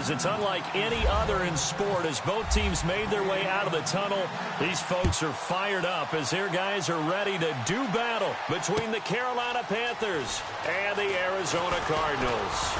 is. It's unlike any other in sport. As both teams made their way out of the tunnel, these folks are fired up as their guys are ready to do battle between the Carolina Panthers and the Arizona Cardinals.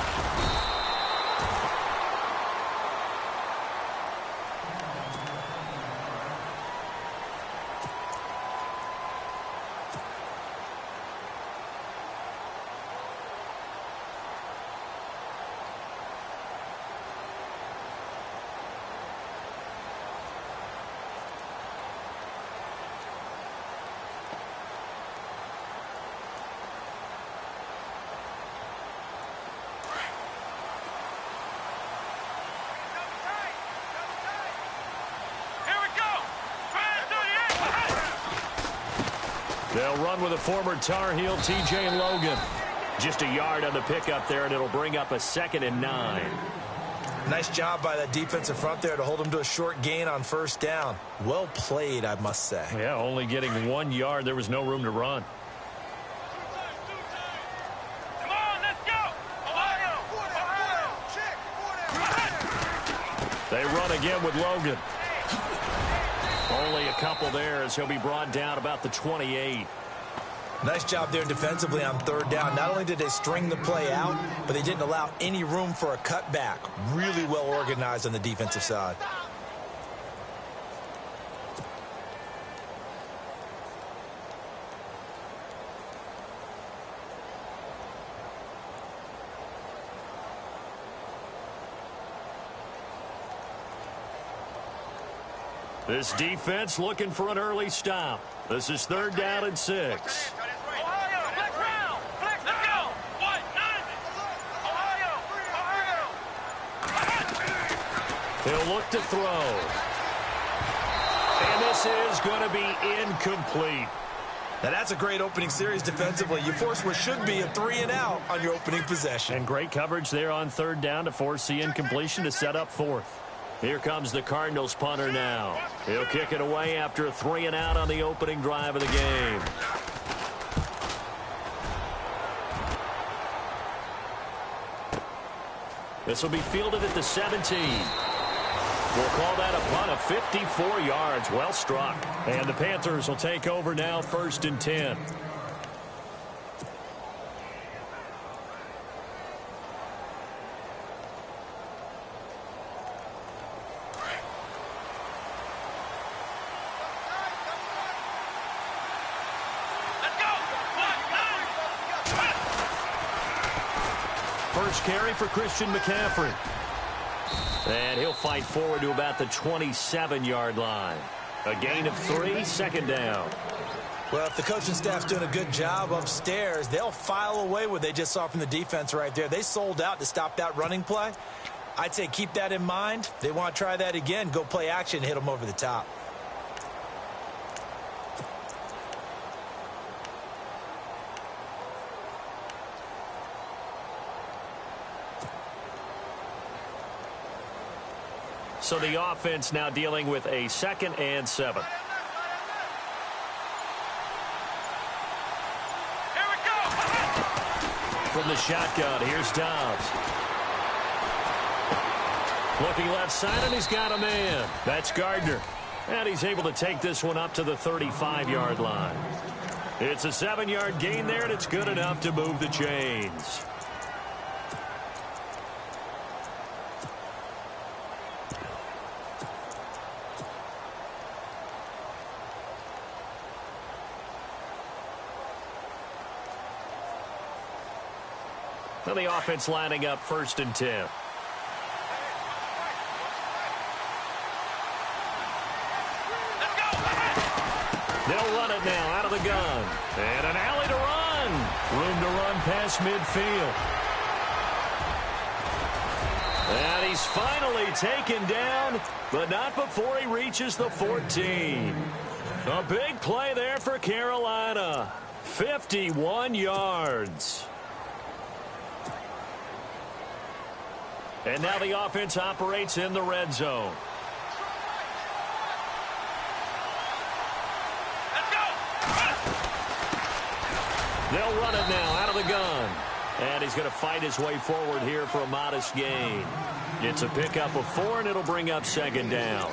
They'll run with a former Tar Heel, T.J. Logan. Just a yard on the pickup there, and it'll bring up a 2nd and 9. Nice job by that defensive front there to hold them to a short gain on first down. Well played, I must say. Yeah, only getting 1 yard. There was no room to run. Come on, let's go! Ohio! They run again with Logan. Only a couple there as he'll be brought down about the 28. Nice job there defensively on 3rd down. Not only did they string the play out, but they didn't allow any room for a cutback. Really well organized on the defensive side. This defense looking for an early stop. This is 3rd down and 6. Ohio, flex round! Flex, let's go! What? 9! Ohio! He'll look to throw. And this is going to be incomplete. Now that's a great opening series defensively. You force what should be a 3-and-out on your opening possession. And great coverage there on 3rd down to force the incompletion to set up 4th. Here comes the Cardinals punter now. He'll kick it away after a 3-and-out on the opening drive of the game. This will be fielded at the 17. We'll call that a punt of 54 yards. Well struck. And the Panthers will take over now, 1st and 10. First carry for Christian McCaffrey. And he'll fight forward to about the 27-yard line. A gain of 3, 2nd down. Well, if the coaching staff's doing a good job upstairs, they'll file away what they just saw from the defense right there. They sold out to stop that running play. I'd say keep that in mind. They want to try that again. Go play action and hit them over the top. So the offense now dealing with a 2nd and 7. Here we go! From the shotgun, here's Dobbs. Looking left side, and he's got a man. That's Gardner. And he's able to take this one up to the 35-yard line. It's a 7-yard gain there, and it's good enough to move the chains. Well, the offense lining up 1st and 10. They'll run it now out of the gun. And an alley to run. Room to run past midfield. And he's finally taken down, but not before he reaches the 14. A big play there for Carolina. 51 yards. And now the offense operates in the red zone. They'll run it now out of the gun. And he's going to fight his way forward here for a modest gain. It's a pickup of 4, and it'll bring up second down.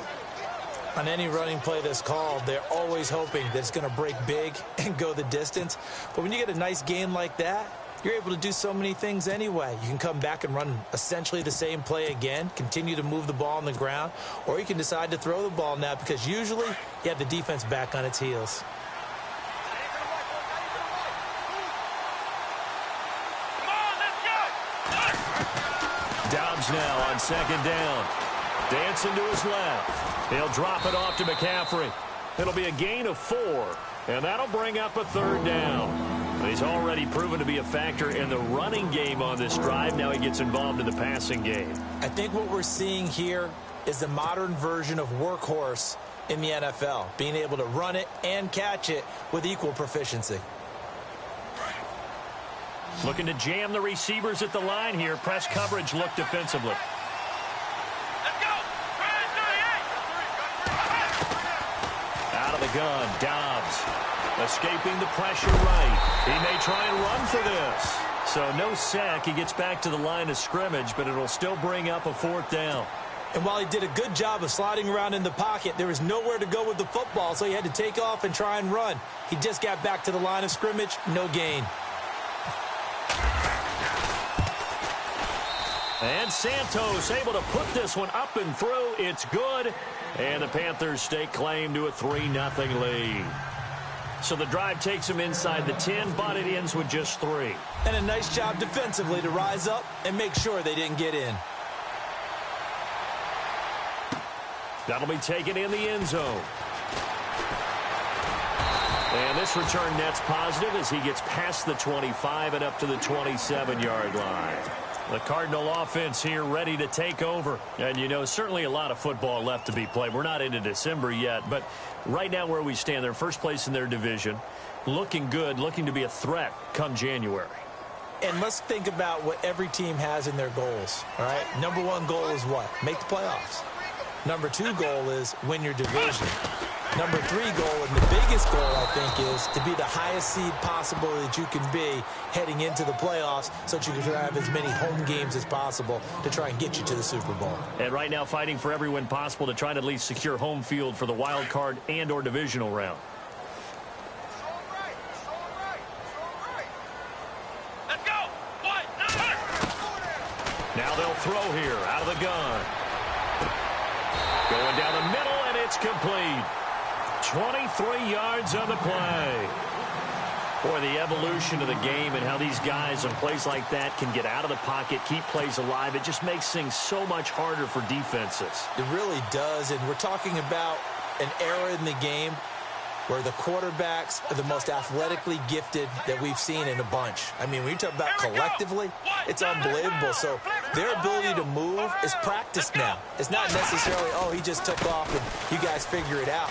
On any running play that's called, they're always hoping that it's going to break big and go the distance. But when you get a nice game like that, you're able to do so many things anyway. You can come back and run essentially the same play again, continue to move the ball on the ground, or you can decide to throw the ball now because usually you have the defense back on its heels. Dobbs now on second down. Dancing to his left. He'll drop it off to McCaffrey. It'll be a gain of 4, and that'll bring up a third down. He's already proven to be a factor in the running game on this drive. Now he gets involved in the passing game. I think what we're seeing here is the modern version of workhorse in the NFL, being able to run it and catch it with equal proficiency. Looking to jam the receivers at the line here. Press coverage look defensively. Out of the gun, Dobbs. Escaping the pressure right. He may try and run for this. So no sack. He gets back to the line of scrimmage, but it'll still bring up a 4th down. And while he did a good job of sliding around in the pocket, there was nowhere to go with the football, so he had to take off and try and run. He just got back to the line of scrimmage, no gain. And Santos able to put this one up and through. It's good. And the Panthers stake claim to a 3-0 lead. So the drive takes them inside the 10, but it ends with just 3. And a nice job defensively to rise up and make sure they didn't get in. That'll be taken in the end zone. And this return net's positive as he gets past the 25 and up to the 27-yard line. The Cardinal offense here ready to take over. And, you know, certainly a lot of football left to be played. We're not into December yet, but right now where we stand, they're first place in their division. Looking good, looking to be a threat come January. And let's think about what every team has in their goals, all right? Number 1 goal is what? Make the playoffs. Number 2 goal is win your division. Number 3 goal, and the biggest goal, I think, is to be the highest seed possible that you can be heading into the playoffs so that you can have as many home games as possible to try and get you to the Super Bowl. And right now fighting for every win possible to try to at least secure home field for the wild card and or divisional round. Let's go. Now they'll throw here out of the gun. Going down the middle, and it's complete. 23 yards on the play. Boy, the evolution of the game and how these guys on plays like that can get out of the pocket, keep plays alive, it just makes things so much harder for defenses. It really does, and we're talking about an era in the game where the quarterbacks are the most athletically gifted that we've seen in a bunch. I mean, when you talk about collectively, it's unbelievable. So their ability to move is practiced now. It's not necessarily, oh, he just took off and you guys figure it out.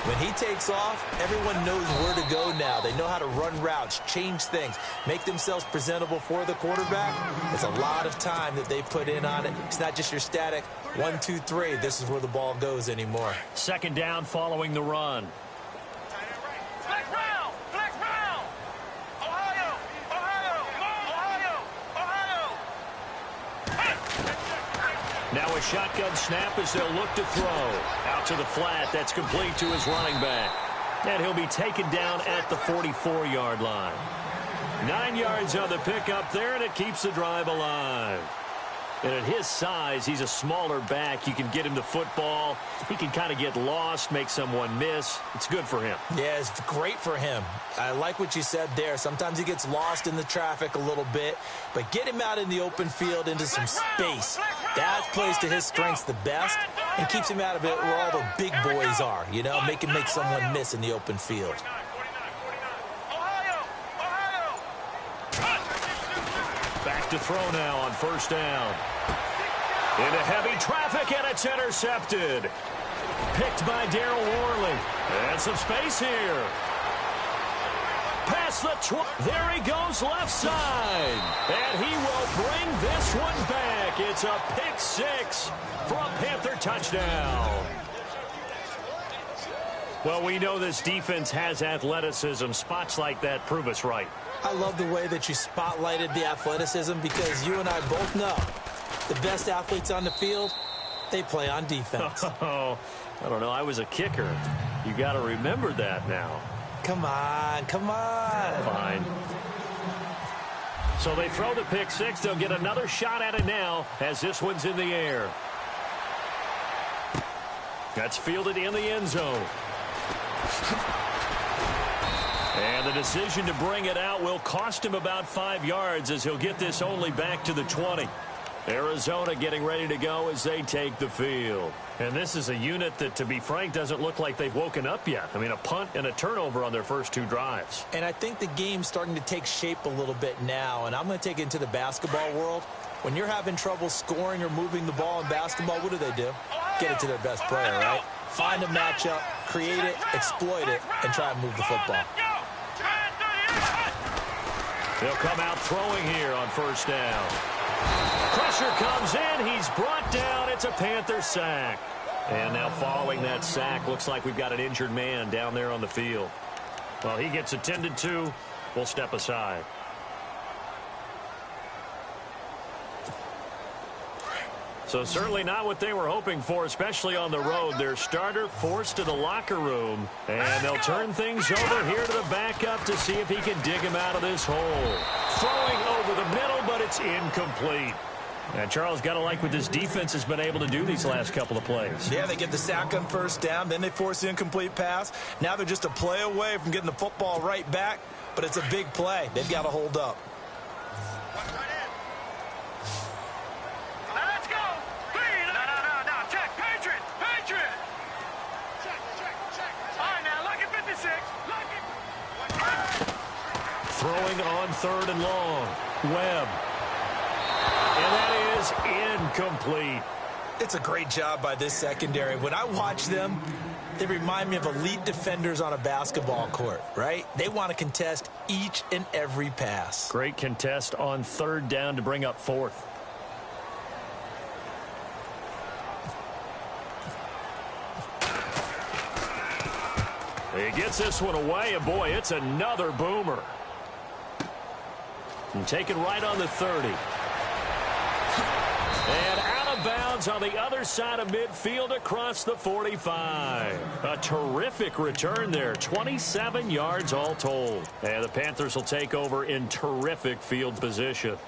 When he takes off, everyone knows where to go now. They know how to run routes, change things, make themselves presentable for the quarterback. It's a lot of time that they put in on it. It's not just your static 1, 2, 3. This is where the ball goes anymore. Second down following the run. Flex round. Flex round. Ohio. Now a shotgun snap as they'll look to throw. Out to the flat. That's complete to his running back. And he'll be taken down at the 44-yard line. 9 yards on the pickup there, and it keeps the drive alive. And at his size, he's a smaller back. You can get him the football. He can kind of get lost, make someone miss. It's good for him. Yeah, it's great for him. I like what you said there. Sometimes he gets lost in the traffic a little bit, but get him out in the open field into some space. That plays to his strengths the best and keeps him out of it where all the big boys are, you know, make someone miss in the open field. Back to throw now on first down. Into heavy traffic, and it's intercepted. Picked by Darryl Worley. And some space here. Past the there he goes left side. And he will bring this one back. It's a pick six for a Panther touchdown. Well, we know this defense has athleticism. Spots like that prove us right. I love the way that you spotlighted the athleticism because you and I both know The best athletes on the field, they play on defense. Oh, I don't know. I was a kicker. You got to remember that now. Come on, come on. Fine. So they throw the pick six. They'll get another shot at it now as this one's in the air. That's fielded in the end zone. And the decision to bring it out will cost him about 5 yards as he'll get this only back to the 20. Arizona getting ready to go as they take the field. And this is a unit that, to be frank, doesn't look like they've woken up yet. I mean, a punt and a turnover on their first 2 drives. And I think the game's starting to take shape a little bit now, and I'm going to take it into the basketball world. When you're having trouble scoring or moving the ball in basketball, what do? Get it to their best player, right? Find a matchup, create it, exploit it, and try and move the football. They'll come out throwing here on first down. Pressure comes in. He's brought down. It's a Panther sack. And now following that sack, looks like we've got an injured man down there on the field. Well, he gets attended to. We'll step aside. So certainly not what they were hoping for, especially on the road. Their starter forced to the locker room, and they'll turn things over here to the backup to see if he can dig him out of this hole. Throwing over the middle, but it's incomplete. And Charles, got to like what this defense has been able to do these last couple of plays. Yeah, they get the sack on first down, then they force the incomplete pass. Now they're just a play away from getting the football right back, but it's a big play. They've got to hold up. Throwing on third and long. Webb. And that is incomplete. It's a great job by this secondary. When I watch them, they remind me of elite defenders on a basketball court, right? They want to contest each and every pass. Great contest on third down to bring up fourth. He gets this one away, and boy, it's another boomer. And taken right on the 30. And out of bounds on the other side of midfield across the 45. A terrific return there. 27 yards all told. And the Panthers will take over in terrific field position.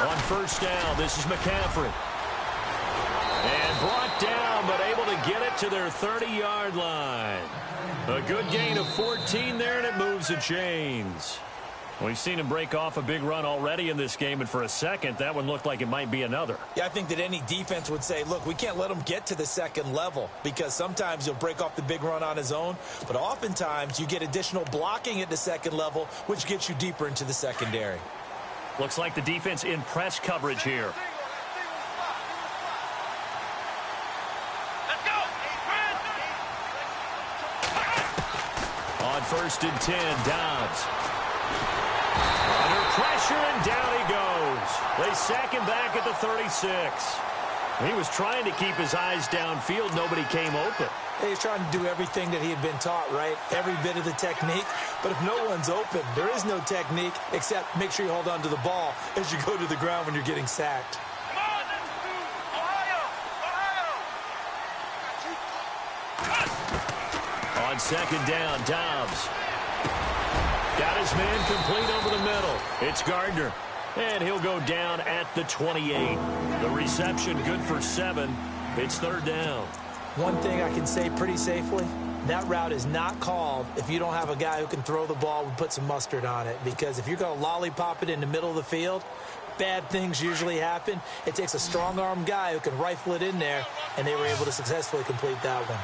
On first down, this is McCaffrey. And brought down, but able to get it to their 30-yard line. A good gain of 14 there, and it moves the chains. We've seen him break off a big run already in this game, and for a second, that one looked like it might be another. Yeah, I think that any defense would say, look, we can't let him get to the second level, because sometimes he'll break off the big run on his own, but oftentimes you get additional blocking at the second level, which gets you deeper into the secondary. Looks like the defense in press coverage here. On first and 10, Dobbs. Under pressure, and down he goes. They sack him back at the 36. He was trying to keep his eyes downfield. Nobody came open. He's trying to do everything that he had been taught, right? Every bit of the technique. But if no one's open, there is no technique except make sure you hold on to the ball as you go to the ground when you're getting sacked. On second down, Dobbs. Got his man complete over the middle. It's Gardner. And he'll go down at the 28. The reception good for 7. It's third down. One thing I can say pretty safely, that route is not called if you don't have a guy who can throw the ball and put some mustard on it. Because if you're going to lollipop it in the middle of the field, bad things usually happen. It takes a strong-arm guy who can rifle it in there, and they were able to successfully complete that one.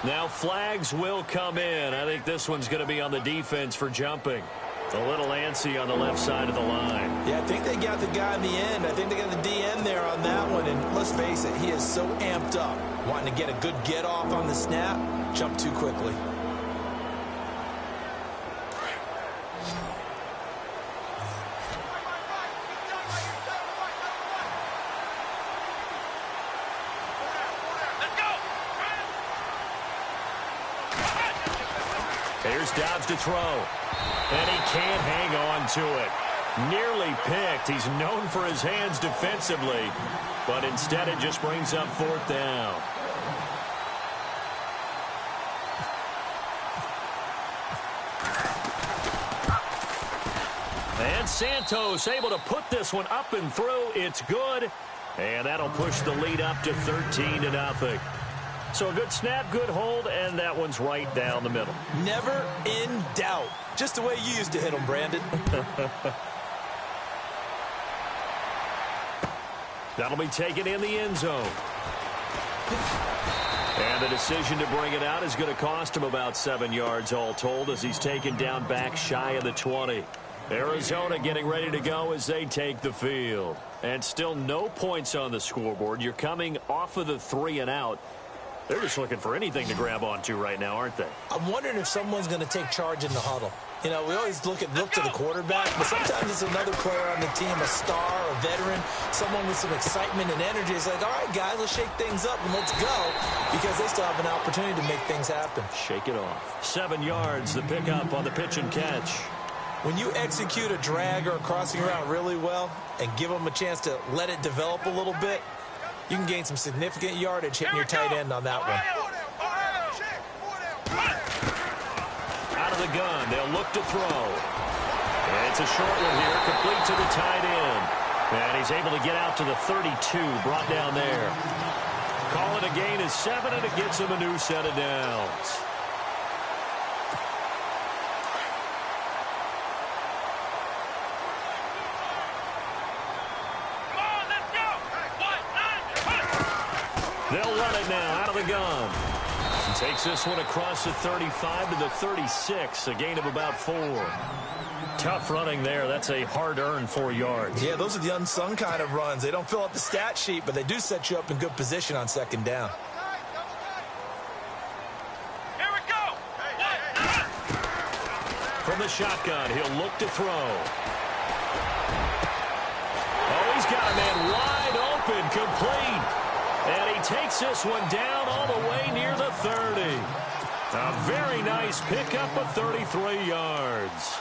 Now flags will come in. I think this one's going to be on the defense for jumping. A little antsy on the left side of the line. Yeah, I think they got the guy in the end. I think they got the DN there on that one. And let's face it, he is so amped up, wanting to get a good get off on the snap, jump too quickly. Here's Dobbs to throw. And he can't hang on to it. Nearly picked. He's known for his hands defensively, but instead it just brings up fourth down. And Santos able to put this one up and through. It's good. And that'll push the lead up to 13-0. So a good snap, good hold, and that one's right down the middle. Never in doubt. Just the way you used to hit them, Brandon. That'll be taken in the end zone. And the decision to bring it out is going to cost him about 7 yards all told as he's taken down back shy of the 20. Arizona getting ready to go as they take the field. And still no points on the scoreboard. You're coming off of the 3 and out. They're just looking for anything to grab onto right now, aren't they? I'm wondering if someone's going to take charge in the huddle. You know, we always look to the quarterback, but sometimes it's another player on the team, a star, a veteran, someone with some excitement and energy. It's like, all right, guys, let's shake things up and let's go, because they still have an opportunity to make things happen. Shake it off. 7 yards, the pickup on the pitch and catch. When you execute a drag or a crossing route really well and give them a chance to let it develop a little bit, you can gain some significant yardage hitting your tight end on that one. Out of the gun, they'll look to throw. And it's a short one here, complete to the tight end. And he's able to get out to the 32, brought down there. Call it a gain of 7, and it gets him a new set of downs. They'll run it now out of the gun. And takes this one across the 35 to the 36, a gain of about 4. Tough running there. That's a hard-earned 4 yards. Yeah, those are the unsung kind of runs. They don't fill up the stat sheet, but they do set you up in good position on second down. Here we go. From the shotgun, he'll look to throw. Oh, he's got a man wide open, complete. And he takes this one down all the way near the 30. A very nice pickup of 33 yards.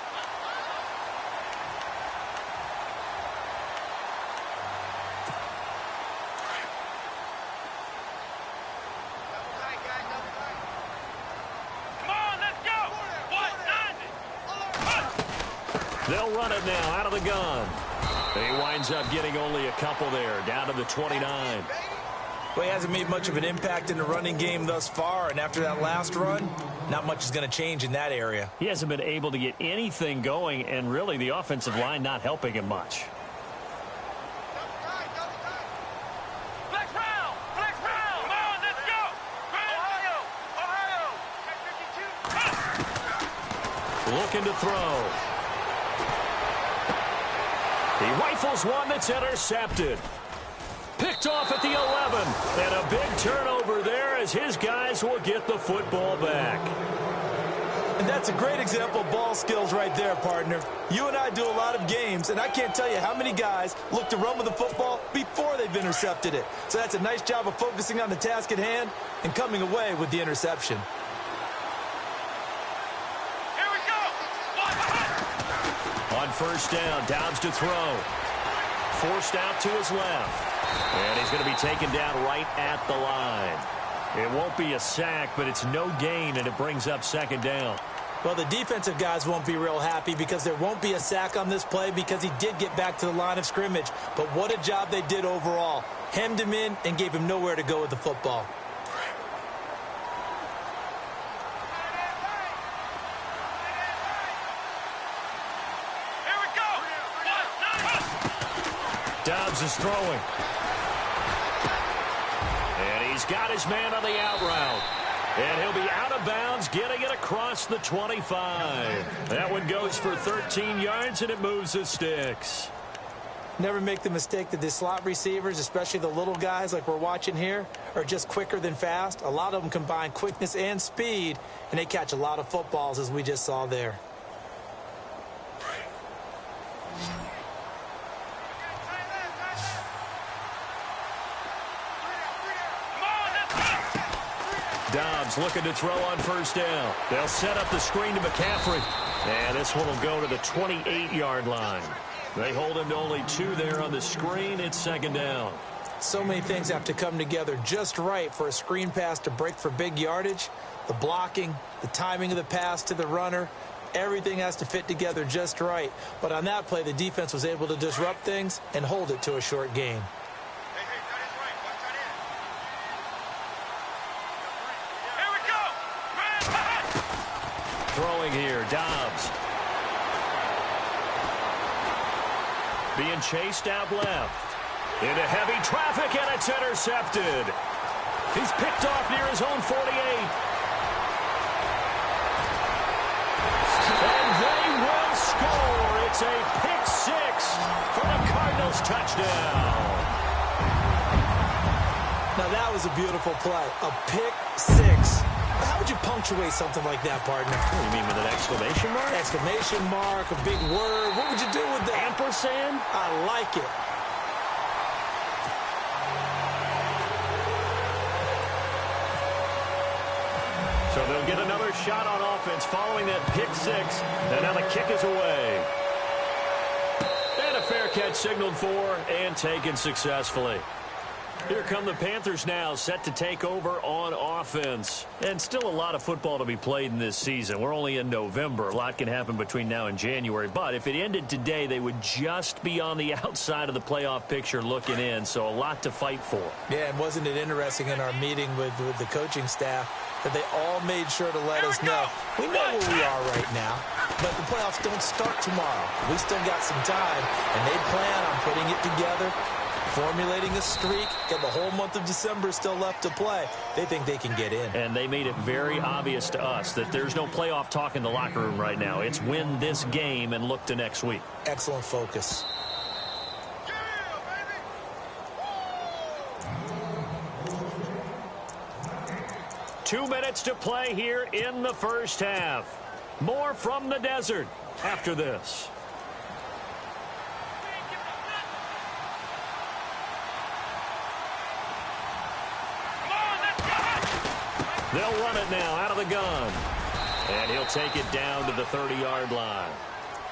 Come on, let's go. 190. They'll run it now out of the gun. And he winds up getting only a couple there, down to the 29. Well, he hasn't made much of an impact in the running game thus far, and after that last run, not much is going to change in that area. He hasn't been able to get anything going, and really the offensive line not helping him much. Flex round. Flex round. Come on, let's go. Ohio. Looking to throw. He rifles one that's intercepted. Picked off at the 11. And a big turnover there as his guys will get the football back. And that's a great example of ball skills right there, partner. You and I do a lot of games, and I can't tell you how many guys look to run with the football before they've intercepted it. So that's a nice job of focusing on the task at hand and coming away with the interception. Here we go. On first down, Downs to throw. Forced out to his left. And he's going to be taken down right at the line. It won't be a sack, but it's no gain, and it brings up second down. Well, the defensive guys won't be real happy because there won't be a sack on this play because he did get back to the line of scrimmage. But what a job they did overall. Hemmed him in and gave him nowhere to go with the football. Here we go. 190. Dobbs is throwing. And he's got his man on the out route. And he'll be out of bounds, getting it across the 25. That one goes for 13 yards, and it moves the sticks. Never make the mistake that the slot receivers, especially the little guys like we're watching here, are just quicker than fast. A lot of them combine quickness and speed, and they catch a lot of footballs, as we just saw there. Dobbs looking to throw on first down. They'll set up the screen to McCaffrey. And this one will go to the 28-yard line. They hold him to only 2 there on the screen. It's second down. So many things have to come together just right for a screen pass to break for big yardage. The blocking, the timing of the pass to the runner, everything has to fit together just right. But on that play, the defense was able to disrupt things and hold it to a short gain. Throwing here, Dobbs. Being chased out left. Into heavy traffic, and it's intercepted. He's picked off near his own 48. And they will score. It's a pick 6 for the Cardinals touchdown. Now that was a beautiful play. A pick 6. How would you punctuate something like that, partner? You mean with an exclamation mark? Exclamation mark, a big word. What would you do with that? Ampersand? I like it. So they'll get another shot on offense following that pick 6. And now the kick is away. And a fair catch signaled for and taken successfully. Here come the Panthers now, set to take over on offense. And still a lot of football to be played in this season. We're only in November. A lot can happen between now and January. But if it ended today, they would just be on the outside of the playoff picture looking in. So a lot to fight for. Yeah, and wasn't it interesting in our meeting with the coaching staff that they all made sure to let us know. We know where we are right now, but the playoffs don't start tomorrow. We still got some time, and they plan on putting it together, formulating a streak, and the whole month of December still left to play. They think they can get in. And they made it very obvious to us that there's no playoff talk in the locker room right now. It's win this game and look to next week. Excellent focus. 2 minutes to play here in the first half. More from the desert after this. They'll run it now out of the gun. And he'll take it down to the 30-yard line.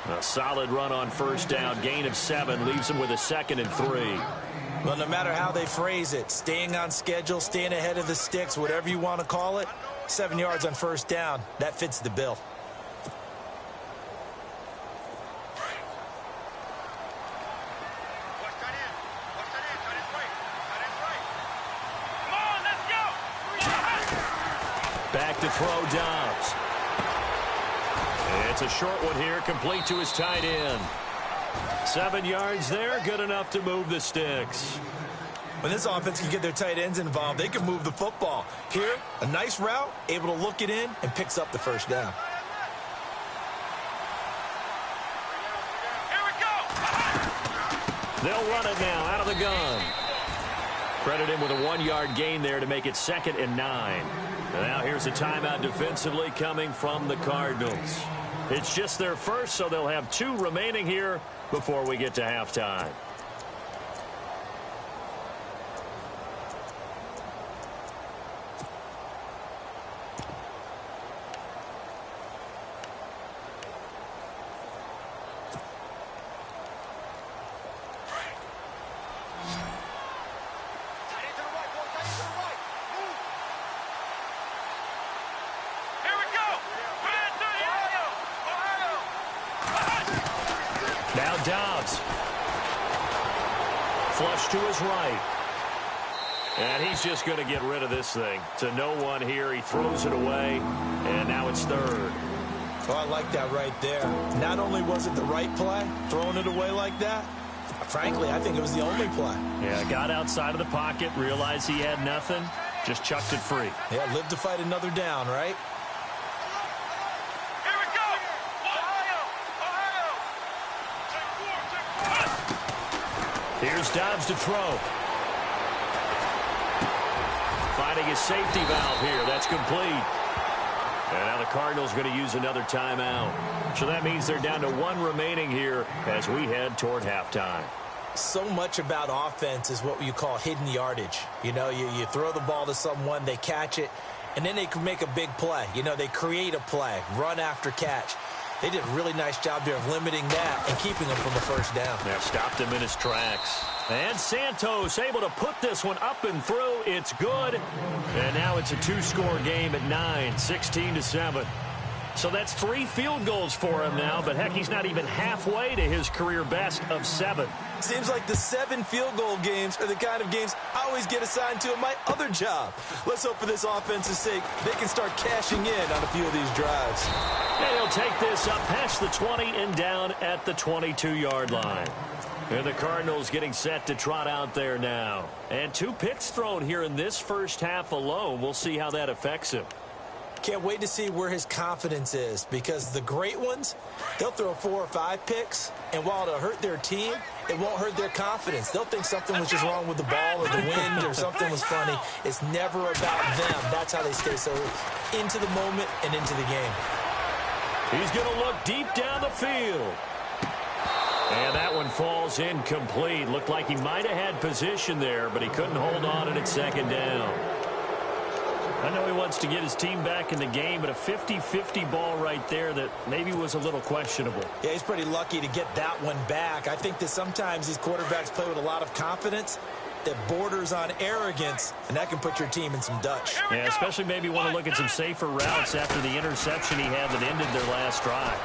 A solid run on first down. Gain of 7 leaves him with a 2nd and 3. Well, no matter how they phrase it, staying on schedule, staying ahead of the sticks, whatever you want to call it, 7 yards on first down, that fits the bill. Back to throw, Dobbs. It's a short one here, complete to his tight end. 7 yards there, good enough to move the sticks. When this offense can get their tight ends involved, they can move the football. Here, a nice route, able to look it in, and picks up the first down. Here we go. They'll run it now out of the gun. Credit him with a 1-yard gain there to make it 2nd and 9. And now here's a timeout defensively coming from the Cardinals. It's just their first, so they'll have 2 remaining here before we get to halftime. Now Dobbs. Flush to his right. And he's just going to get rid of this thing. To no one here. He throws it away. And now it's 3rd. Oh, I like that right there. Not only was it the right play, throwing it away like that, frankly, I think it was the only play. Yeah, got outside of the pocket, realized he had nothing, just chucked it free. Yeah, live to fight another down, right? Here's Dobbs to throw. Finding his safety valve here. That's complete. And now the Cardinals going to use another timeout. So that means they're down to 1 remaining here as we head toward halftime. So much about offense is what you call hidden yardage. You know, you throw the ball to someone, they catch it, and then they can make a big play. You know, they create a play, run after catch. They did a really nice job there of limiting that and keeping him from a first down. Yeah, stopped him in his tracks. And Santos able to put this one up and through. It's good. And now it's a two-score game at 9, 16-7. So that's 3 field goals for him now, but heck, he's not even halfway to his career best of 7. Seems like the 7 field goal games are the kind of games I always get assigned to in my other job. Let's hope for this offense's sake they can start cashing in on a few of these drives. And he'll take this up past the 20 and down at the 22-yard line. And the Cardinals getting set to trot out there now. And 2 picks thrown here in this first half alone. We'll see how that affects him. Can't wait to see where his confidence is, because the great ones, they'll throw 4 or 5 picks, and while it'll hurt their team, it won't hurt their confidence. They'll think something was just wrong with the ball or the wind or something was funny. It's never about them. That's how they stay so into the moment and into the game. He's going to look deep down the field. And that one falls incomplete. Looked like he might have had position there, but he couldn't hold on at second down. I know he wants to get his team back in the game, but a 50-50 ball right there that maybe was a little questionable. Yeah, he's pretty lucky to get that one back. I think that sometimes these quarterbacks play with a lot of confidence that borders on arrogance, and that can put your team in some Dutch. Yeah, especially maybe want to look at some safer routes after the interception he had that ended their last drive.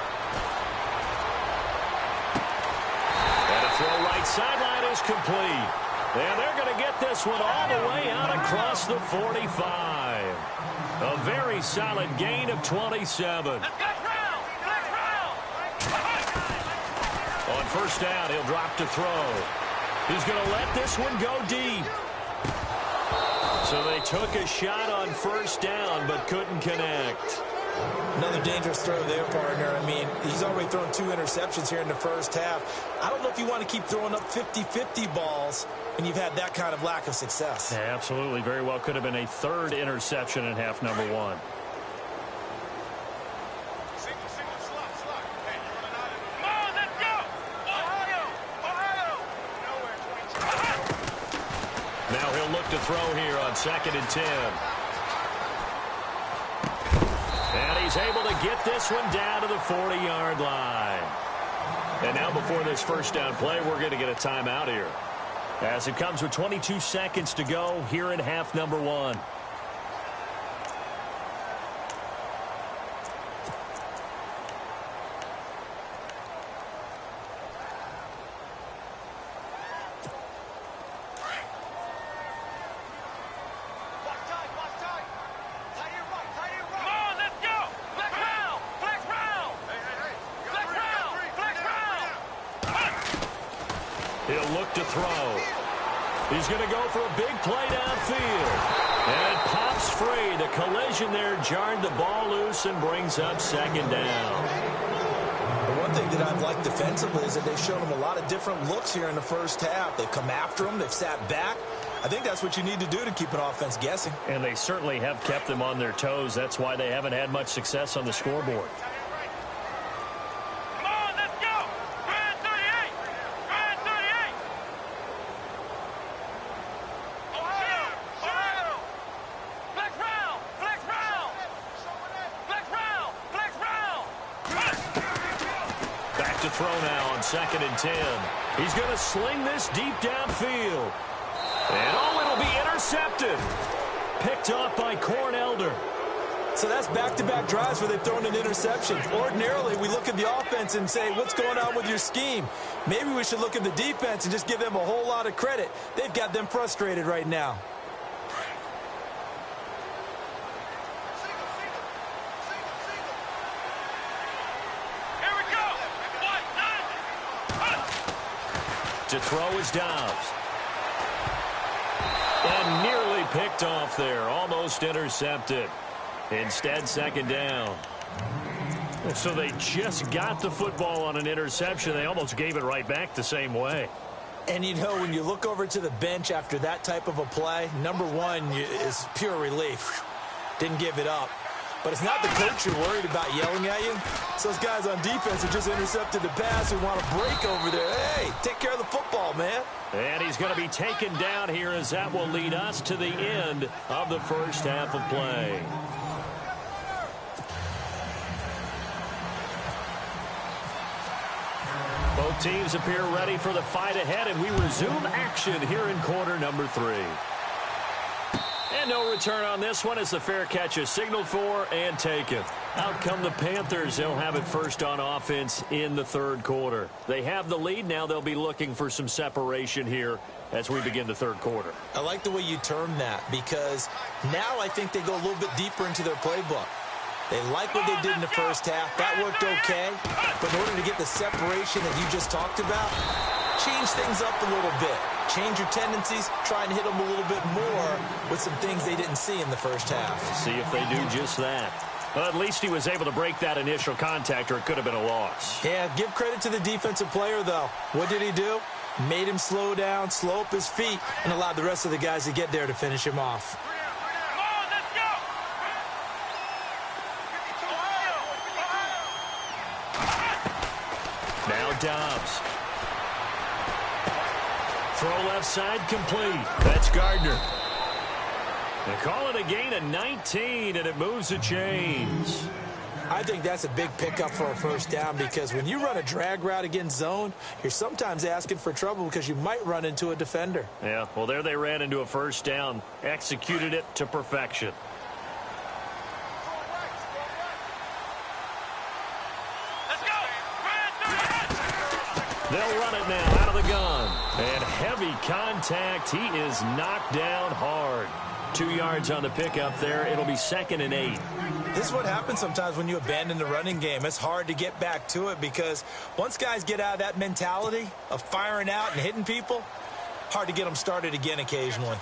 And a throw right sideline is complete. And they're going to get this one all the way out across the 45. A very solid gain of 27. On first down, he'll drop to throw. He's going to let this one go deep. So they took a shot on first down, but couldn't connect. Another dangerous throw there, partner. I mean, he's already thrown 2 interceptions here in the first half. I don't know if you want to keep throwing up 50-50 balls when you've had that kind of lack of success. Yeah, absolutely. Very well could have been a 3rd interception in half number 1. Now he'll look to throw here on 2nd and 10. And he's able to get this one down to the 40-yard line. And now before this first down play, we're going to get a timeout here, as it comes with 22 seconds to go here in half number 1. He'll look to throw. He's going to go for a big play downfield. And it pops free. The collision there jarred the ball loose and brings up 2nd down. The one thing that I've liked defensively is that they've shown him a lot of different looks here in the first half. They've come after him. They've sat back. I think that's what you need to do to keep an offense guessing. And they certainly have kept them on their toes. That's why they haven't had much success on the scoreboard. Throw now on 2nd and 10. He's going to sling this deep downfield. And it'll be intercepted. Picked off by Cornelder. So that's back-to-back drives where they've thrown an interception. Ordinarily, we look at the offense and say, what's going on with your scheme? Maybe we should look at the defense and just give them a whole lot of credit. They've got them frustrated right now. To throw is Dobbs. And nearly picked off there. Almost intercepted. Instead, 2nd down. So they just got the football on an interception. They almost gave it right back the same way. And, you know, when you look over to the bench after that type of a play, number 1 is pure relief. Didn't give it up. But it's not the coach you're worried about yelling at you. It's those guys on defense who just intercepted the pass who want to break over there. Hey, take care of the football, man. And he's going to be taken down here as that will lead us to the end of the first half of play. Both teams appear ready for the fight ahead, and we resume action here in quarter number 3. And no return on this one as the fair catch is signaled for and taken. Out come the Panthers. They'll have it first on offense in the third quarter. They have the lead. Now they'll be looking for some separation here as we begin the third quarter. I like the way you term that because now I think they go a little bit deeper into their playbook. They like what they did in the first half. That worked okay. But in order to get the separation that you just talked about, change things up a little bit. Change your tendencies. Try and hit them a little bit more with some things they didn't see in the first half. See if they do just that. Well, at least he was able to break that initial contact, or it could have been a loss. Yeah, give credit to the defensive player, though. What did he do? Made him slow down, slow up his feet, and allowed the rest of the guys to get there to finish him off. Now Dobbs. Throw left side complete. That's Gardner. They call it a gain of 19, and it moves the chains. I think that's a big pickup for a first down because when you run a drag route against zone, you're sometimes asking for trouble because you might run into a defender. Yeah, well, there they ran into a first down. Executed it to perfection. They'll run it now out of the gun. And heavy contact. He is knocked down hard. 2 yards on the pickup there. It'll be 2nd and 8. This is what happens sometimes when you abandon the running game. It's hard to get back to it because once guys get out of that mentality of firing out and hitting people, hard to get them started again occasionally.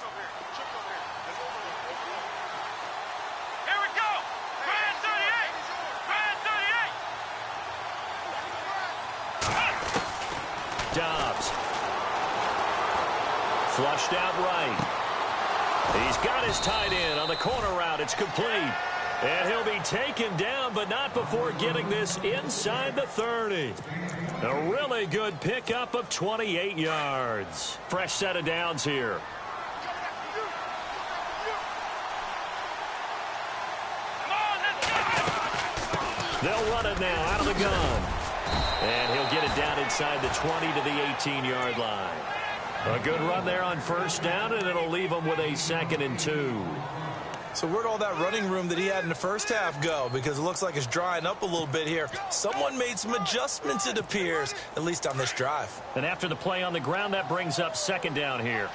Here we go. Grand 38. Grand 38. Dobbs. Flushed out right. He's got his tight end on the corner route. It's complete. And he'll be taken down, but not before getting this inside the 30. A really good pickup of 28 yards. Fresh set of downs here. They'll run it now out of the gun. And he'll get it down inside the 20 to the 18-yard line. A good run there on first down, and it'll leave him with a 2nd and 2. So where'd all that running room that he had in the first half go? Because it looks like it's drying up a little bit here. Someone made some adjustments, it appears, at least on this drive. And after the play on the ground, that brings up 2nd down here.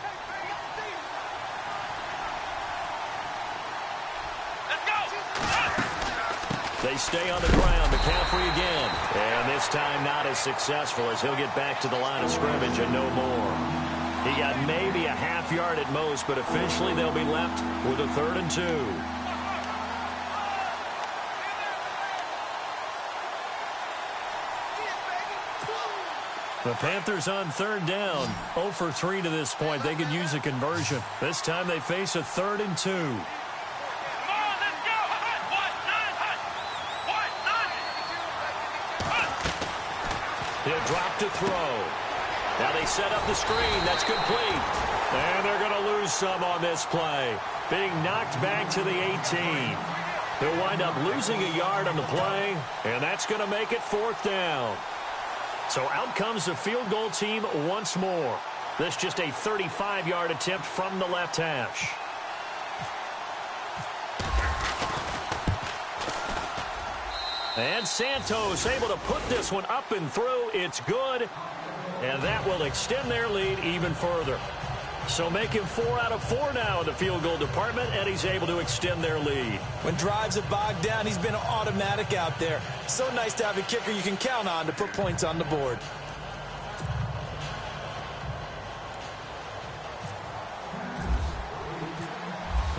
They stay on the ground. McCaffrey again. And this time not as successful as he'll get back to the line of scrimmage and no more. He got maybe a half yard at most, but officially they'll be left with a 3rd and 2. The Panthers on 3rd down. 0 for 3 to this point. They could use a conversion. This time they face a 3rd and 2. He'll drop to throw. Now they set up the screen. That's complete. And they're going to lose some on this play. Being knocked back to the 18. He'll wind up losing a yard on the play, and that's going to make it 4th down. So out comes the field goal team once more. This just a 35-yard attempt from the left hash. And Santos able to put this one up and through. It's good. And that will extend their lead even further. So make him 4 out of 4 now in the field goal department, and he's able to extend their lead. When drives have bogged down, he's been automatic out there. So nice to have a kicker you can count on to put points on the board.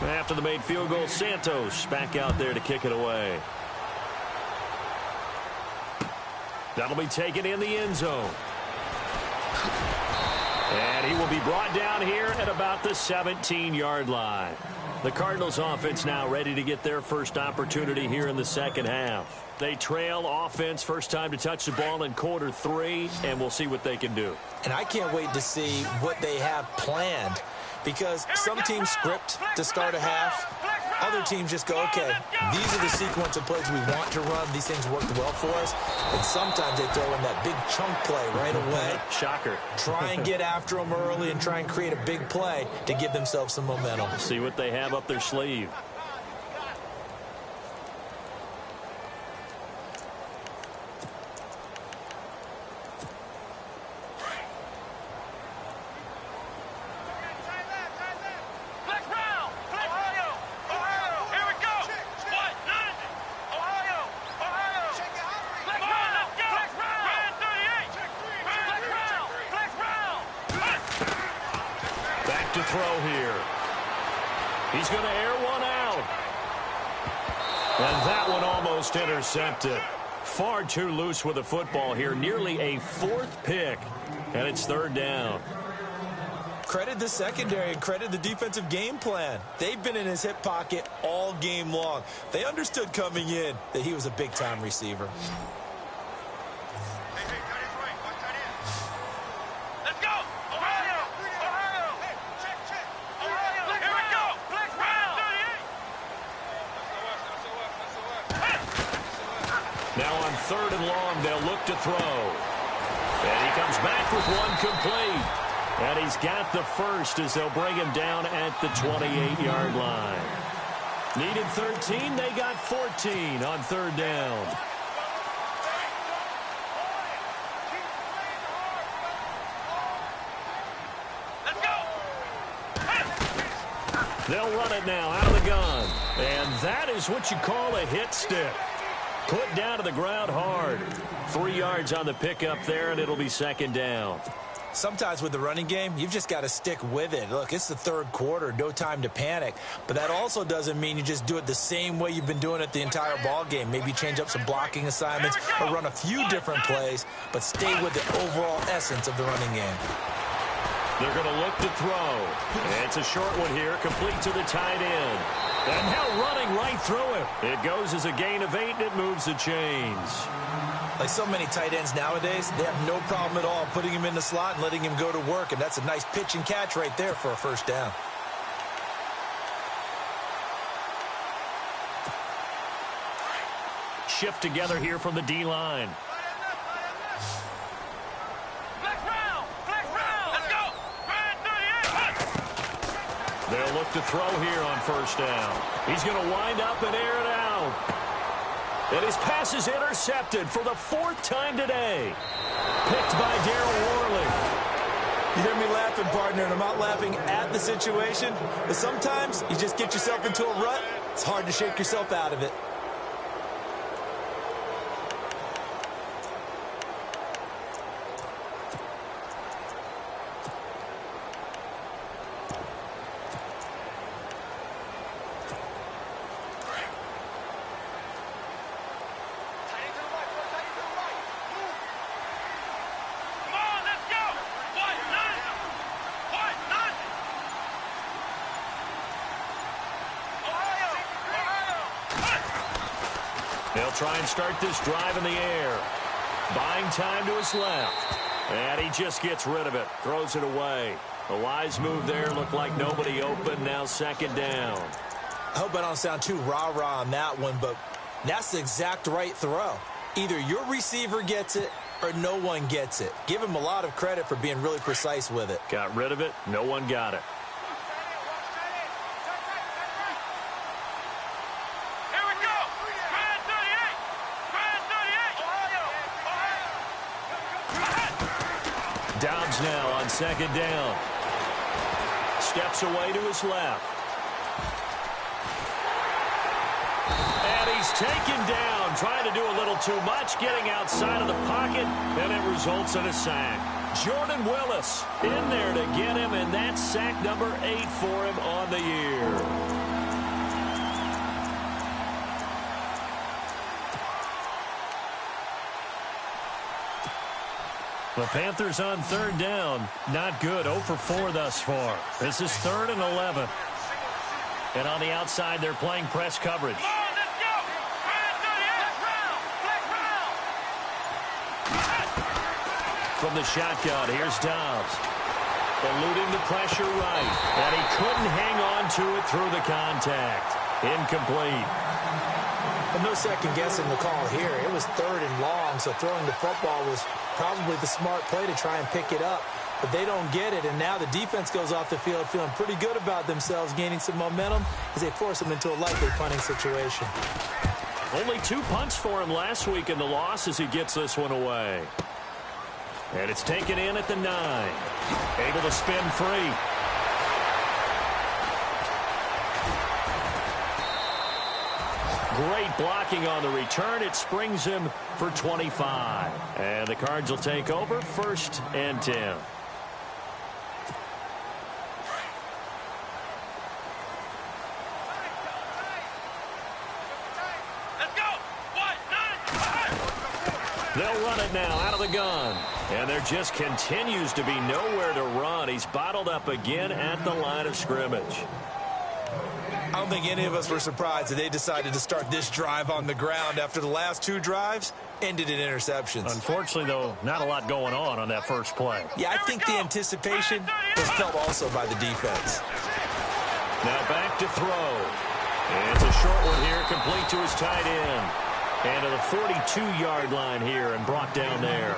After the made field goal, Santos back out there to kick it away. That'll be taken in the end zone. And he will be brought down here at about the 17-yard line. The Cardinals offense now ready to get their first opportunity here in the second half. They trail offense first time to touch the ball in quarter 3, and we'll see what they can do. And I can't wait to see what they have planned, because some teams script to start a half. Other teams just go, okay, these are the sequence of plays we want to run. These things worked well for us. And sometimes they throw in that big chunk play right away. Shocker. Try and get after them early and try and create a big play to give themselves some momentum. See what they have up their sleeve. To throw here. He's going to air one out. And that one almost intercepted. Far too loose with the football here. Nearly a 4th pick. And it's 3rd down. Credit the secondary and credit the defensive game plan. They've been in his hip pocket all game long. They understood coming in that he was a big-time receiver. Now on 3rd and long, they'll look to throw. And he comes back with one complete. And he's got the first as they'll bring him down at the 28-yard line. Needed 13, they got 14 on 3rd down. They'll run it now out of the gun. And that is what you call a hit stick. Put down to the ground hard. 3 yards on the pickup there, and it'll be 2nd down. Sometimes with the running game, you've just got to stick with it. Look, it's the 3rd quarter, no time to panic. But that also doesn't mean you just do it the same way you've been doing it the entire ball game. Maybe change up some blocking assignments or run a few different plays, but stay with the overall essence of the running game. They're going to look to throw. And it's a short one here, complete to the tight end. And now running right through him. It goes as a gain of 8, and it moves the chains. Like so many tight ends nowadays, they have no problem at all putting him in the slot and letting him go to work. And that's a nice pitch and catch right there for a 1st down. Shift together here from the D-line. They'll look to throw here on 1st down. He's going to wind up and air it out. And his pass is intercepted for the 4th time today. Picked by Darryl Worley. You hear me laughing, partner, and I'm not laughing at the situation. But sometimes you just get yourself into a rut. It's hard to shake yourself out of it. They'll try and start this drive in the air. Buying time to his left. And he just gets rid of it. Throws it away. A wise move there. Looked like nobody open. Now 2nd down. I hope I don't sound too rah-rah on that one, but that's the exact right throw. Either your receiver gets it or no one gets it. Give him a lot of credit for being really precise with it. Got rid of it. No one got it. Dobbs now on 2nd down. Steps away to his left. And he's taken down, trying to do a little too much, getting outside of the pocket, and it results in a sack. Jordan Willis in there to get him, and that's sack number 8 for him on the year. The Panthers on third down. Not good. 0 for 4 thus far. This is 3rd and 11. And on the outside, they're playing press coverage. Come on, let's go. From the shotgun, here's Dobbs. Eluding the pressure right. And he couldn't hang on to it through the contact. Incomplete. But no second guessing the call here. It was 3rd and long, so throwing the football was probably the smart play to try and pick it up. But they don't get it, and now the defense goes off the field feeling pretty good about themselves, gaining some momentum as they force them into a likely punting situation. Only 2 punts for him last week in the loss as he gets this one away. And it's taken in at the 9. Able to spin free. Great blocking on the return. It springs him for 25. And the Cards will take over 1st and 10. Let's go. 1, 9, They'll run it now out of the gun. And there just continues to be nowhere to run. He's bottled up again at the line of scrimmage. I don't think any of us were surprised that they decided to start this drive on the ground after the last 2 drives ended in interceptions. Unfortunately, though, not a lot going on that first play. Yeah, I think the anticipation was felt also by the defense. Now back to throw. And it's a short one here, complete to his tight end. And to the 42-yard line here and brought down there.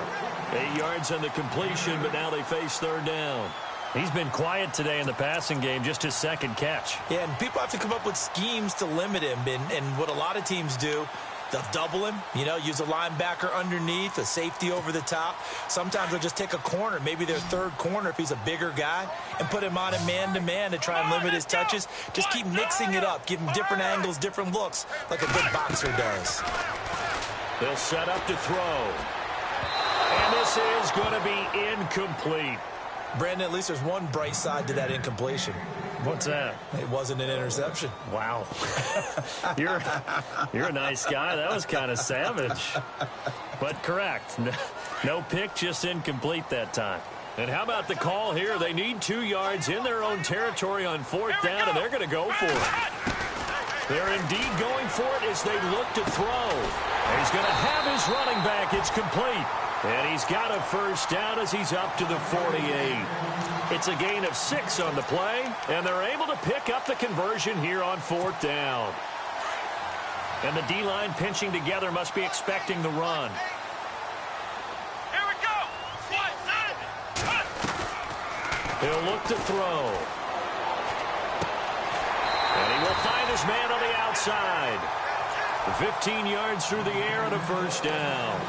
8 yards on the completion, but now they face 3rd down. He's been quiet today in the passing game, just his 2nd catch. Yeah, and people have to come up with schemes to limit him. And what a lot of teams do, they'll double him, use a linebacker underneath, a safety over the top. Sometimes they'll just take a corner, maybe their 3rd corner if he's a bigger guy, and put him on a man-to-man to try and limit his touches. Just keep mixing it up, give him different angles, different looks, like a good boxer does. They'll set up to throw. And this is going to be incomplete. Brandon, at least there's one bright side to that incompletion. What's that? It wasn't an interception. Wow. You're a nice guy. That was kind of savage. But correct. No pick, just incomplete that time. And how about the call here? They need 2 yards in their own territory on 4th down, and they're going to go for it. They're indeed going for it as they look to throw. And he's going to have his running back. It's complete. And he's got a 1st down as he's up to the 48. It's a gain of 6 on the play, and they're able to pick up the conversion here on 4th down. And the D-line pinching together must be expecting the run. Here we go. 1, 9, He'll look to throw. And he will find his man on the outside. 15 yards through the air and a 1st down.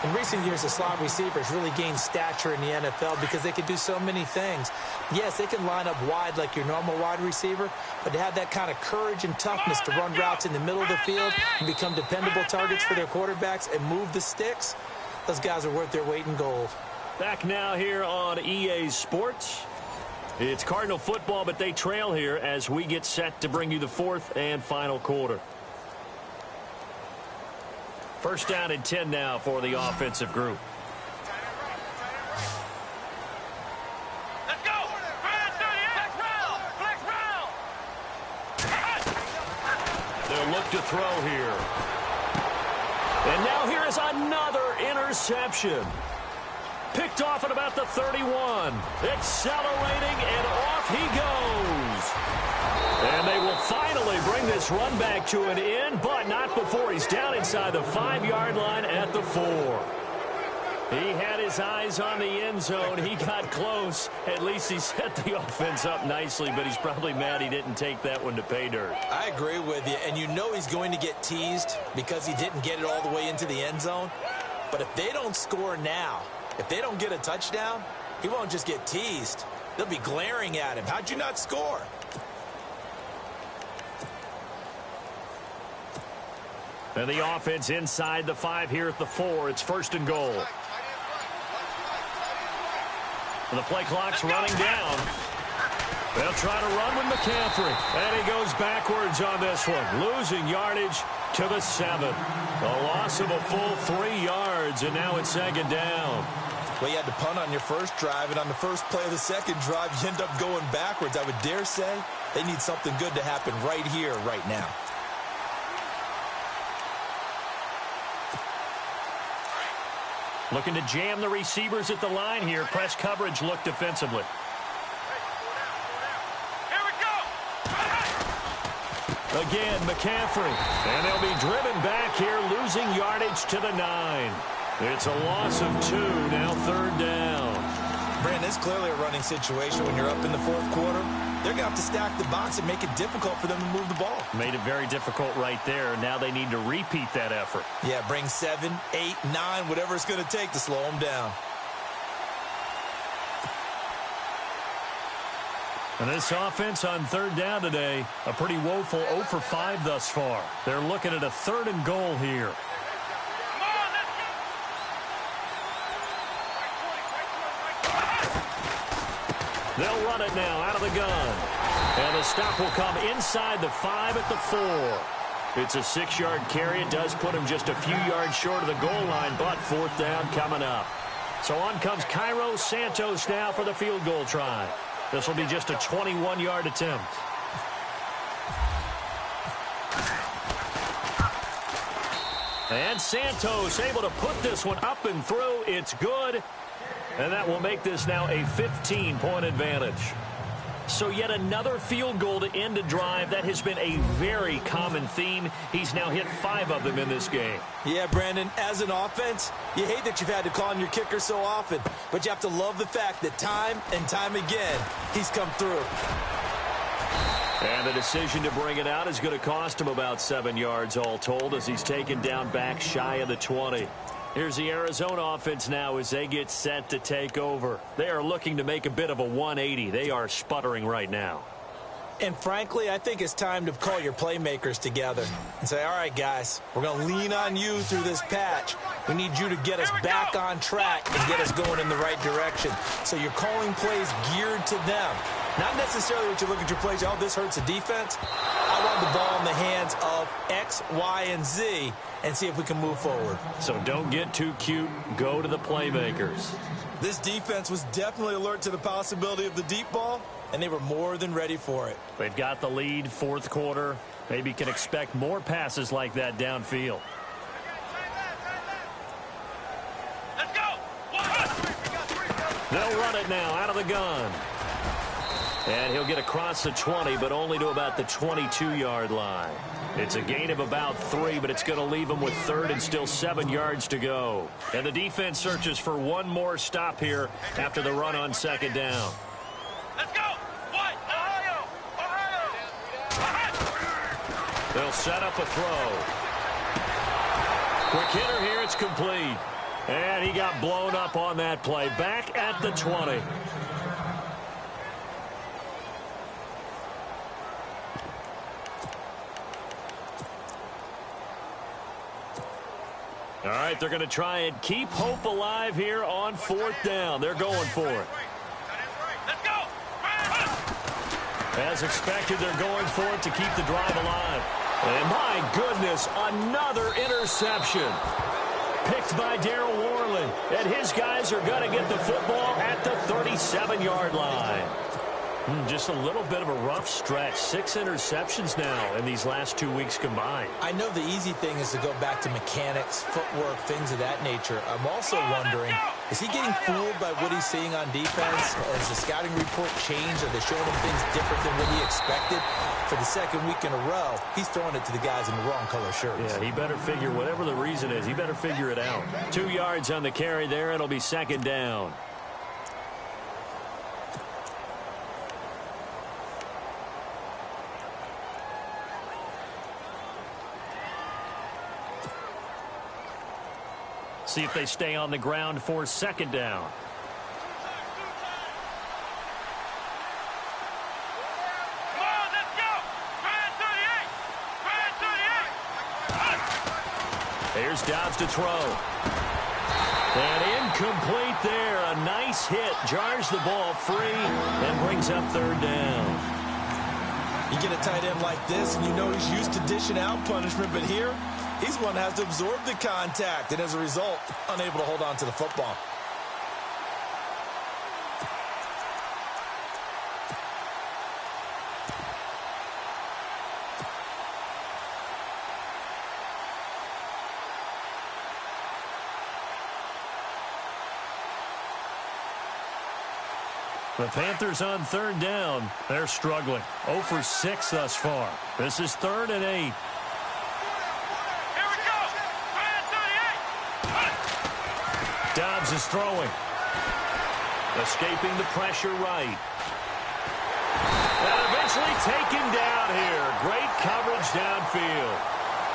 In recent years, the slot receivers really gained stature in the NFL because they can do so many things. Yes, they can line up wide like your normal wide receiver, but to have that kind of courage and toughness to run routes in the middle of the field and become dependable targets for their quarterbacks and move the sticks, those guys are worth their weight in gold. Back now here on EA Sports. It's Cardinal football, but they trail here as we get set to bring you the 4th and final quarter. 1st down and 10 now for the offensive group. Let's go. Flex round. They'll look to throw here. And now here is another interception. Picked off at about the 31. Accelerating, and off he goes. And they will finally bring this run back to an end, but not before he's down inside the 5-yard line at the 4. He had his eyes on the end zone. He got close. At least he set the offense up nicely, but he's probably mad he didn't take that one to pay dirt. I agree with you, and you know he's going to get teased because he didn't get it all the way into the end zone. But if they don't score now, if they don't get a touchdown, he won't just get teased. They'll be glaring at him. How'd you not score? And the offense inside the 5 here at the 4. It's 1st and goal. And the play clock's running down. They'll try to run with McCaffrey. And he goes backwards on this one, losing yardage to the 7. A loss of a full 3 yards, and now it's 2nd down. Well, you had to punt on your first drive, and on the first play of the second drive, you end up going backwards. I would dare say they need something good to happen right here, right now. Looking to jam the receivers at the line here. Press coverage look defensively. Here we go. Again, McCaffrey. And they'll be driven back here, losing yardage to the 9. It's a loss of 2, now third down. Brandon, it's clearly a running situation when you're up in the fourth quarter. They're going to have to stack the box and make it difficult for them to move the ball. Made it very difficult right there. Now they need to repeat that effort. Yeah, bring 7, 8, 9, whatever it's going to take to slow them down. And this offense on third down today, a pretty woeful 0 for 5 thus far. They're looking at a 3rd and goal here. They'll run it now out of the gun. And the stop will come inside the 5 at the 4. It's a 6-yard carry. It does put him just a few yards short of the goal line, but 4th down coming up. So on comes Cairo Santos now for the field goal try. This will be just a 21-yard attempt. And Santos able to put this one up and through. It's good. And that will make this now a 15-point advantage. So yet another field goal to end a drive. That has been a very common theme. He's now hit 5 of them in this game. Yeah, Brandon, as an offense, you hate that you've had to call on your kicker so often, but you have to love the fact that time and time again, he's come through. And the decision to bring it out is going to cost him about 7 yards all told as he's taken down back shy of the 20. Here's the Arizona offense now as they get set to take over. They are looking to make a bit of a 180. They are sputtering right now. And frankly, I think it's time to call your playmakers together and say, all right, guys, we're going to lean on you through this patch. We need you to get us back on track and get us going in the right direction. So you're calling plays geared to them. Not necessarily what you look at your plays, oh, this hurts the defense. I want the ball in the hands of X, Y, and Z and see if we can move forward. So don't get too cute. Go to the playmakers. This defense was definitely alert to the possibility of the deep ball, and they were more than ready for it. They've got the lead, fourth quarter. Maybe can expect more passes like that downfield. Let's go. They'll run it now out of the gun. And he'll get across the 20, but only to about the 22-yard line. It's a gain of about 3, but it's going to leave him with 3rd and still 7 yards to go. And the defense searches for one more stop here after the run on 2nd down. Let's go. What? Ohio. They'll set up a throw. Quick hitter here. It's complete. And he got blown up on that play. Back at the 20. All right, they're going to try and keep hope alive here on 4th down. They're going for it. Let's go. As expected, they're going for it to keep the drive alive. And my goodness, another interception. Picked by Darryl Worley. And his guys are going to get the football at the 37-yard line. Just a little bit of a rough stretch. 6 interceptions now in these last 2 weeks combined. I know the easy thing is to go back to mechanics, footwork, things of that nature. I'm also wondering, is he getting fooled by what he's seeing on defense? Has the scouting report changed? Are they showing him things different than what he expected? For the 2nd week in a row, he's throwing it to the guys in the wrong color shirts. Yeah, he better figure, whatever the reason is, he better figure it out. 2 yards on the carry there. It'll be 2nd down. See if they stay on the ground for 2nd down. Come on, let's go. Ryan 38. Here's Dobbs to throw. And incomplete there. A nice hit. Jars the ball free and brings up 3rd down. You get a tight end like this, and you know he's used to dishing out punishment, but here, he's one that has to absorb the contact, and as a result, unable to hold on to the football. The Panthers on third down. They're struggling. 0 for 6 thus far. This is 3rd and 8. Here we go. 38. Dobbs is throwing. Escaping the pressure right. And eventually taken down here. Great coverage downfield.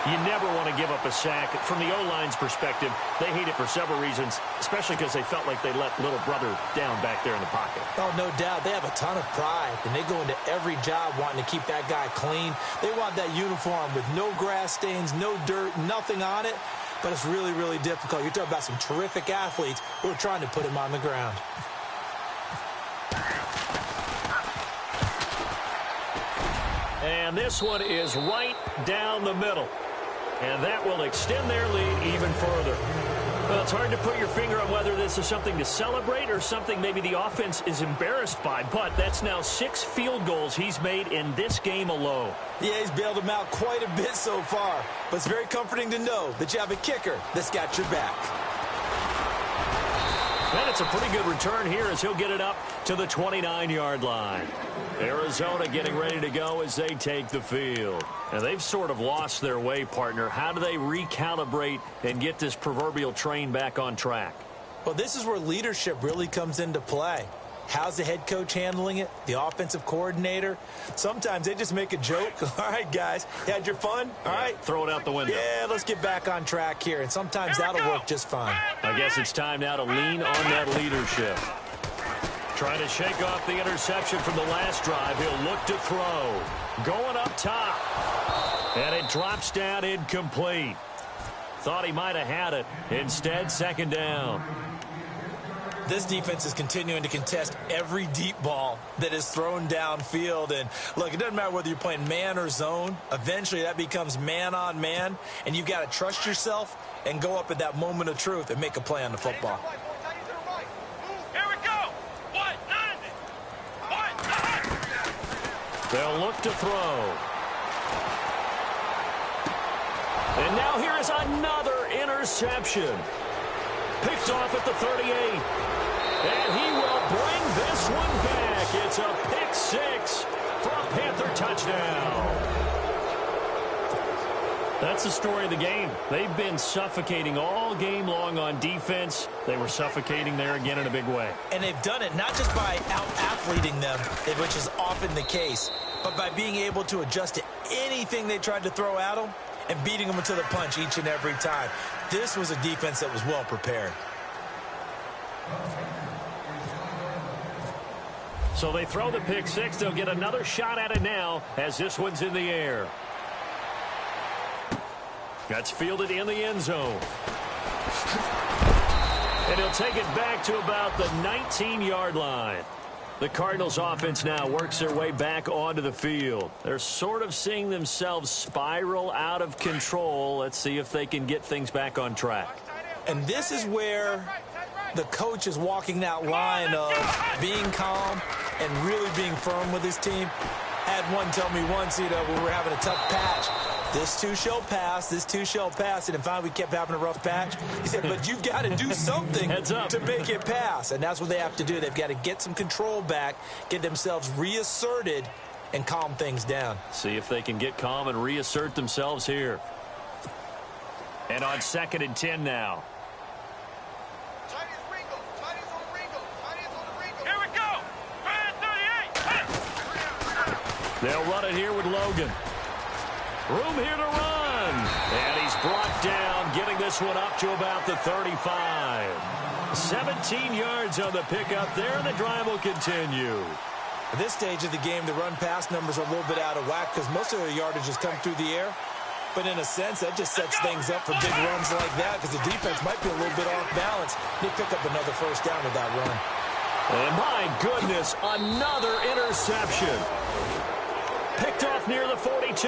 You never want to give up a sack. From the O-line's perspective, they hate it for several reasons, especially because they felt like they let little brother down back there in the pocket. Oh, no doubt. They have a ton of pride, and they go into every job wanting to keep that guy clean. They want that uniform with no grass stains, no dirt, nothing on it. But it's really, really difficult. You're talking about some terrific athletes who are trying to put him on the ground. And this one is right down the middle. And that will extend their lead even further. Well, it's hard to put your finger on whether this is something to celebrate or something maybe the offense is embarrassed by. But that's now 6 field goals he's made in this game alone. Yeah, he's bailed them out quite a bit so far. But it's very comforting to know that you have a kicker that's got your back. And it's a pretty good return here as he'll get it up to the 29-yard line. Arizona getting ready to go as they take the field. And they've sort of lost their way, partner. How do they recalibrate and get this proverbial train back on track? Well, this is where leadership really comes into play. How's the head coach handling it? The offensive coordinator? Sometimes they just make a joke. All right, guys, you had your fun? All right. Throw it out the window. Yeah, let's get back on track here. And sometimes that'll work just fine. I guess it's time now to lean on that leadership. Trying to shake off the interception from the last drive. He'll look to throw. Going up top. And it drops down incomplete. Thought he might have had it. Instead, 2nd down. This defense is continuing to contest every deep ball that is thrown downfield. And, look, it doesn't matter whether you're playing man or zone. Eventually, that becomes man on man. And you've got to trust yourself and go up at that moment of truth and make a play on the football. They'll look to throw. And now here is another interception. Picked off at the 38. And he will bring this one back. It's a pick 6 for a Panther touchdown. That's the story of the game. They've been suffocating all game long on defense. They were suffocating there again in a big way. And they've done it not just by out-athleting them, which is often the case, but by being able to adjust to anything they tried to throw at them and beating them to the punch each and every time. This was a defense that was well prepared. So they throw the pick 6. They'll get another shot at it now as this one's in the air. That's fielded in the end zone. And he'll take it back to about the 19-yard line. The Cardinals offense now works their way back onto the field. They're sort of seeing themselves spiral out of control. Let's see if they can get things back on track. And this is where the coach is walking that line of being calm and really being firm with his team. Had one tell me once, when we were having a tough patch, this too shall pass, this too shall pass. And finally we kept having a rough patch. He said, but you've got to do something to make it pass. And that's what they have to do. They've got to get some control back, get themselves reasserted, and calm things down. See if they can get calm and reassert themselves here. And on 2nd and 10 now. Here we go. 38. They'll run it here with Logan. Room here to run. And he's brought down, getting this one up to about the 35. 17 yards on the pickup there, and the drive will continue. At this stage of the game, the run-pass numbers are a little bit out of whack because most of their yardage has come through the air. But in a sense, that just sets things up for big runs like that because the defense might be a little bit off balance. They pick up another first down with that run. And my goodness, another interception. Picked off near the 42.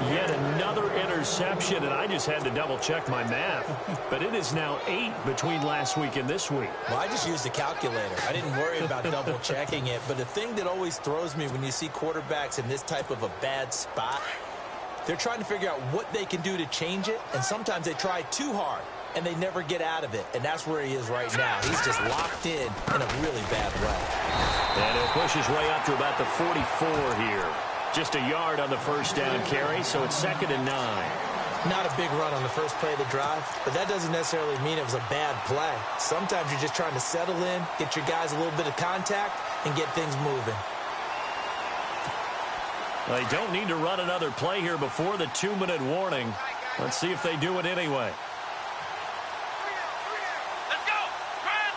Yet another interception, and I just had to double-check my math. But it is now 8 between last week and this week. Well, I just used a calculator. I didn't worry about double-checking it. But the thing that always throws me when you see quarterbacks in this type of a bad spot, they're trying to figure out what they can do to change it, and sometimes they try too hard. and they never get out of it. And that's where he is right now. He's just locked in a really bad way. And he'll push his way up to about the 44 here. Just a yard on the first down carry, so it's 2nd and 9. Not a big run on the first play of the drive, but that doesn't necessarily mean it was a bad play. Sometimes you're just trying to settle in, get your guys a little bit of contact, and get things moving. They don't need to run another play here before the 2-minute warning. Let's see if they do it anyway. Let's go! Try it,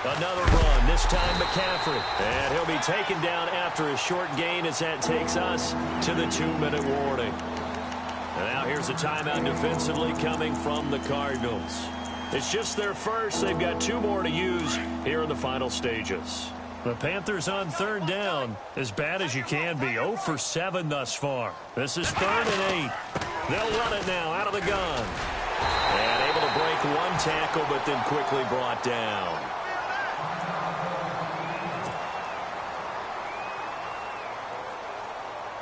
38! Another run, this time McCaffrey. And he'll be taken down after a short gain as that takes us to the 2-minute warning. And now here's a timeout defensively coming from the Cardinals. It's just their first. They've got 2 more to use here in the final stages. The Panthers on 3rd down, as bad as you can be. 0 for 7 thus far. This is 3rd and 8. They'll run it now out of the gun. And able to break 1 tackle, but then quickly brought down.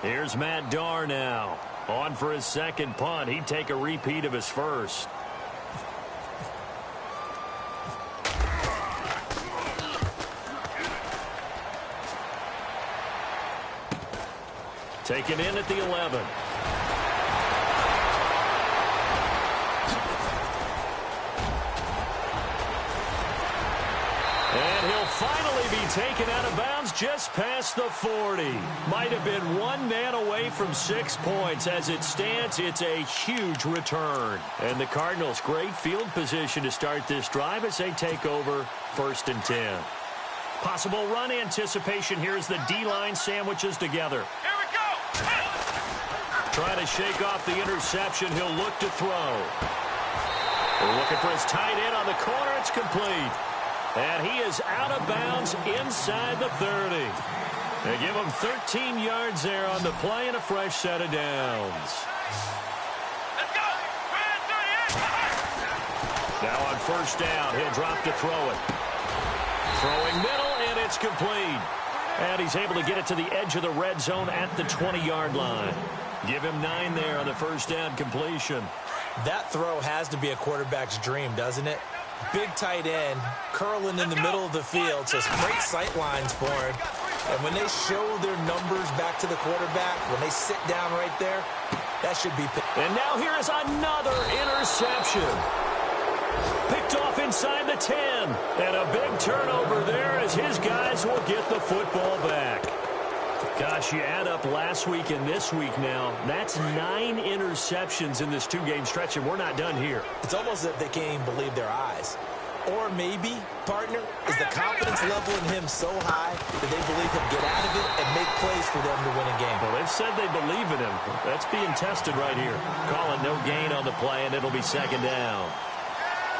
Here's Matt Darr now. On for his 2nd punt. He'd take a repeat of his first. Taken in at the 11. And he'll finally be taken out of bounds just past the 40. Might have been 1 man away from 6 points. As it stands, it's a huge return. And the Cardinals, great field position to start this drive as they take over 1st and 10. Possible run anticipation here as the D-line sandwiches together. Here we go! Trying to shake off the interception. He'll look to throw. We're looking for his tight end on the corner. It's complete. And he is out of bounds inside the 30. They give him 13 yards there on the play and a fresh set of downs. Let's go! Try it, 38! Now on 1st down, he'll drop to throw it. Throwing middle, and it's complete. And he's able to get it to the edge of the red zone at the 20-yard line. Give him 9 there on the 1st down completion. That throw has to be a quarterback's dream, doesn't it? Big tight end, curling in the middle of the field, so it's great sight lines for him. And when they show their numbers back to the quarterback, when they sit down right there, that should be picked. And now here is another interception. Picked off inside the 10. And a big turnover there as his guys will get the football back. Gosh, you add up last week and this week now, that's 9 interceptions in this 2-game stretch, and we're not done here. It's almost as if they can't even believe their eyes. Or maybe, partner, is the confidence level in him so high that they believe he'll get out of it and make plays for them to win a game. Well, they've said they believe in him. That's being tested right here. Call it no gain on the play, and it'll be 2nd down.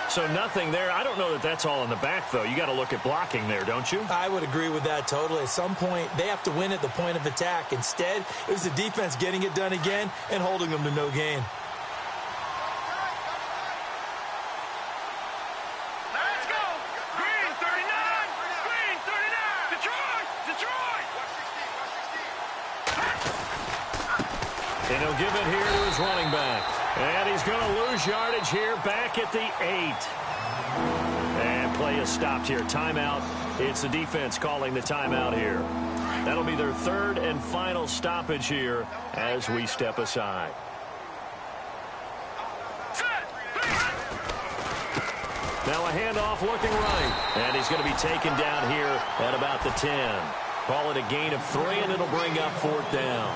So nothing there. I don't know that that's all in the back, though. You got to look at blocking there, don't you? I would agree with that totally. At some point, they have to win at the point of attack. Instead, it was the defense getting it done again and holding them to no gain. Let's go! Green 39! Green 39! Detroit! Detroit! And he'll give it here to his running back. And he's going to lose yardage here back at the 8. And play is stopped here. Timeout. It's the defense calling the timeout here. That'll be their 3rd and final stoppage here as we step aside. Now a handoff looking right. And he's going to be taken down here at about the 10. Call it a gain of 3, and it'll bring up 4th down.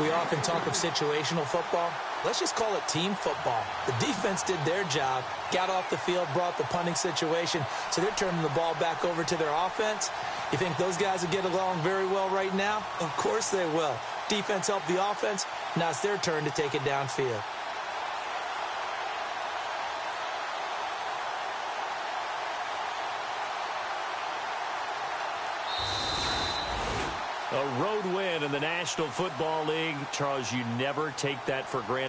We often talk of situational football. Let's just call it team football. The defense did their job, got off the field, brought the punting situation, so they're turning the ball back over to their offense. You think those guys will get along very well right now? Of course they will. Defense helped the offense. Now it's their turn to take it downfield. A road win in the National Football League. Charles, you never take that for granted.